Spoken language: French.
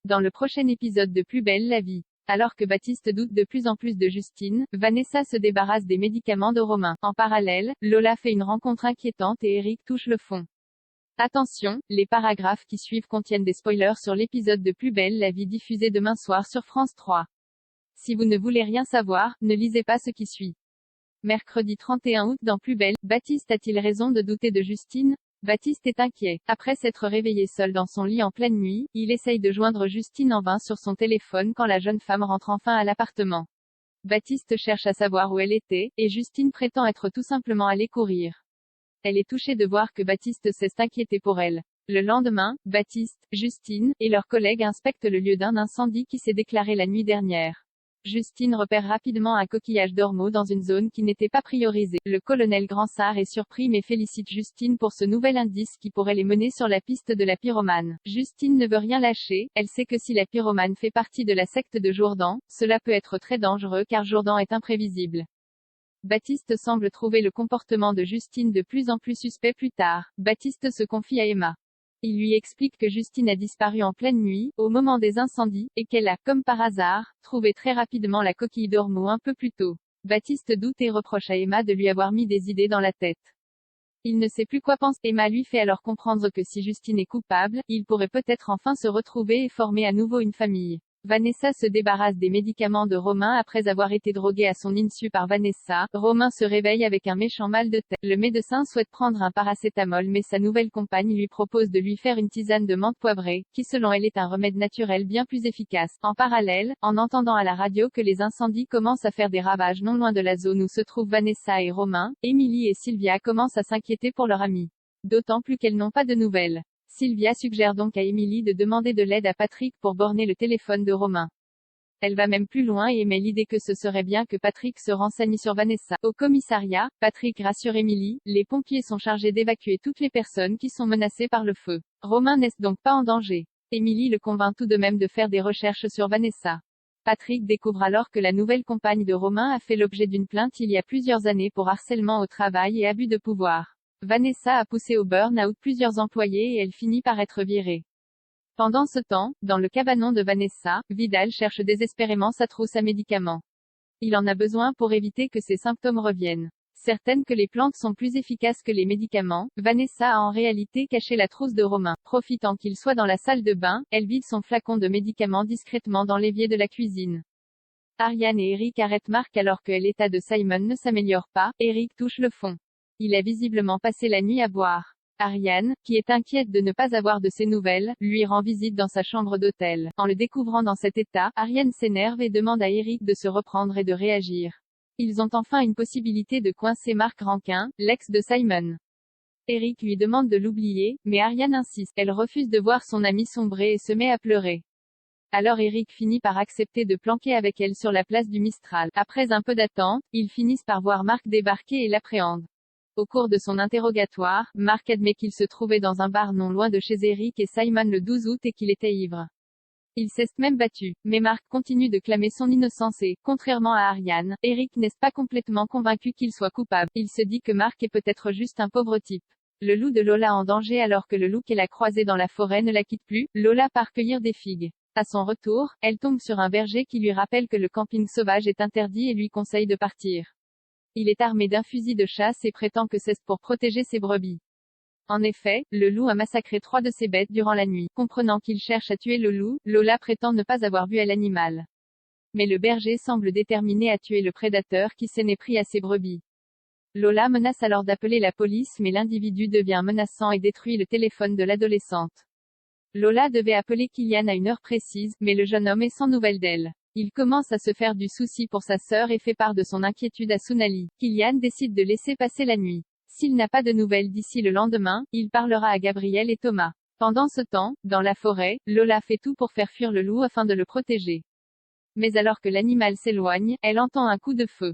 Dans le prochain épisode de Plus belle la vie. Alors que Baptiste doute de plus en plus de Justine, Vanessa se débarrasse des médicaments de Romain. En parallèle, Lola fait une rencontre inquiétante et Eric touche le fond. Attention, les paragraphes qui suivent contiennent des spoilers sur l'épisode de Plus belle la vie diffusé demain soir sur France 3. Si vous ne voulez rien savoir, ne lisez pas ce qui suit. Mercredi 31 août dans Plus belle, Baptiste a-t-il raison de douter de Justine? Baptiste est inquiet. Après s'être réveillé seul dans son lit en pleine nuit, il essaye de joindre Justine en vain sur son téléphone quand la jeune femme rentre enfin à l'appartement. Baptiste cherche à savoir où elle était, et Justine prétend être tout simplement allée courir. Elle est touchée de voir que Baptiste s'est inquiété pour elle. Le lendemain, Baptiste, Justine, et leurs collègues inspectent le lieu d'un incendie qui s'est déclaré la nuit dernière. Justine repère rapidement un coquillage d'ormeaux dans une zone qui n'était pas priorisée. Le colonel Gransart est surpris mais félicite Justine pour ce nouvel indice qui pourrait les mener sur la piste de la pyromane. Justine ne veut rien lâcher, elle sait que si la pyromane fait partie de la secte de Jourdan, cela peut être très dangereux car Jourdan est imprévisible. Baptiste semble trouver le comportement de Justine de plus en plus suspect plus tard. Baptiste se confie à Emma. Il lui explique que Justine a disparu en pleine nuit, au moment des incendies, et qu'elle a, comme par hasard, trouvé très rapidement la coquille d'ormeaux un peu plus tôt. Baptiste doute et reproche à Emma de lui avoir mis des idées dans la tête. Il ne sait plus quoi penser. Emma lui fait alors comprendre que si Justine est coupable, il pourrait peut-être enfin se retrouver et former à nouveau une famille. Vanessa se débarrasse des médicaments de Romain après avoir été drogué à son insu par Vanessa. Romain se réveille avec un méchant mal de tête. Le médecin souhaite prendre un paracétamol mais sa nouvelle compagne lui propose de lui faire une tisane de menthe poivrée, qui selon elle est un remède naturel bien plus efficace. En parallèle, en entendant à la radio que les incendies commencent à faire des ravages non loin de la zone où se trouvent Vanessa et Romain, Émilie et Sylvia commencent à s'inquiéter pour leur ami. D'autant plus qu'elles n'ont pas de nouvelles. Sylvia suggère donc à Émilie de demander de l'aide à Patrick pour borner le téléphone de Romain. Elle va même plus loin et émet l'idée que ce serait bien que Patrick se renseigne sur Vanessa. Au commissariat, Patrick rassure Émilie, les pompiers sont chargés d'évacuer toutes les personnes qui sont menacées par le feu. Romain n'est donc pas en danger. Émilie le convainc tout de même de faire des recherches sur Vanessa. Patrick découvre alors que la nouvelle compagne de Romain a fait l'objet d'une plainte il y a plusieurs années pour harcèlement au travail et abus de pouvoir. Vanessa a poussé au burn-out plusieurs employés et elle finit par être virée. Pendant ce temps, dans le cabanon de Vanessa, Vidal cherche désespérément sa trousse à médicaments. Il en a besoin pour éviter que ses symptômes reviennent. Certaine que les plantes sont plus efficaces que les médicaments, Vanessa a en réalité caché la trousse de Romain. Profitant qu'il soit dans la salle de bain, elle vide son flacon de médicaments discrètement dans l'évier de la cuisine. Ariane et Eric arrêtent Marc alors que l'état de Simon ne s'améliore pas. Eric touche le fond. Il a visiblement passé la nuit à boire. Ariane, qui est inquiète de ne pas avoir de ses nouvelles, lui rend visite dans sa chambre d'hôtel. En le découvrant dans cet état, Ariane s'énerve et demande à Eric de se reprendre et de réagir. Ils ont enfin une possibilité de coincer Marc Rankin, l'ex de Simon. Eric lui demande de l'oublier, mais Ariane insiste. Elle refuse de voir son ami sombrer et se met à pleurer. Alors Eric finit par accepter de planquer avec elle sur la place du Mistral. Après un peu d'attente, ils finissent par voir Marc débarquer et l'appréhendent. Au cours de son interrogatoire, Marc admet qu'il se trouvait dans un bar non loin de chez Eric et Simon le 12 août et qu'il était ivre. Il s'est même battu. Mais Marc continue de clamer son innocence et, contrairement à Ariane, Eric n'est pas complètement convaincu qu'il soit coupable. Il se dit que Marc est peut-être juste un pauvre type. Le loup de Lola en danger alors que le loup qu'elle a croisé dans la forêt ne la quitte plus, Lola part cueillir des figues. À son retour, elle tombe sur un berger qui lui rappelle que le camping sauvage est interdit et lui conseille de partir. Il est armé d'un fusil de chasse et prétend que c'est pour protéger ses brebis. En effet, le loup a massacré 3 de ses bêtes durant la nuit. Comprenant qu'il cherche à tuer le loup, Lola prétend ne pas avoir vu l'animal. Mais le berger semble déterminé à tuer le prédateur qui s'en est pris à ses brebis. Lola menace alors d'appeler la police mais l'individu devient menaçant et détruit le téléphone de l'adolescente. Lola devait appeler Kylian à une heure précise, mais le jeune homme est sans nouvelles d'elle. Il commence à se faire du souci pour sa sœur et fait part de son inquiétude à Sounali. Kylian décide de laisser passer la nuit. S'il n'a pas de nouvelles d'ici le lendemain, il parlera à Gabriel et Thomas. Pendant ce temps, dans la forêt, Lola fait tout pour faire fuir le loup afin de le protéger. Mais alors que l'animal s'éloigne, elle entend un coup de feu.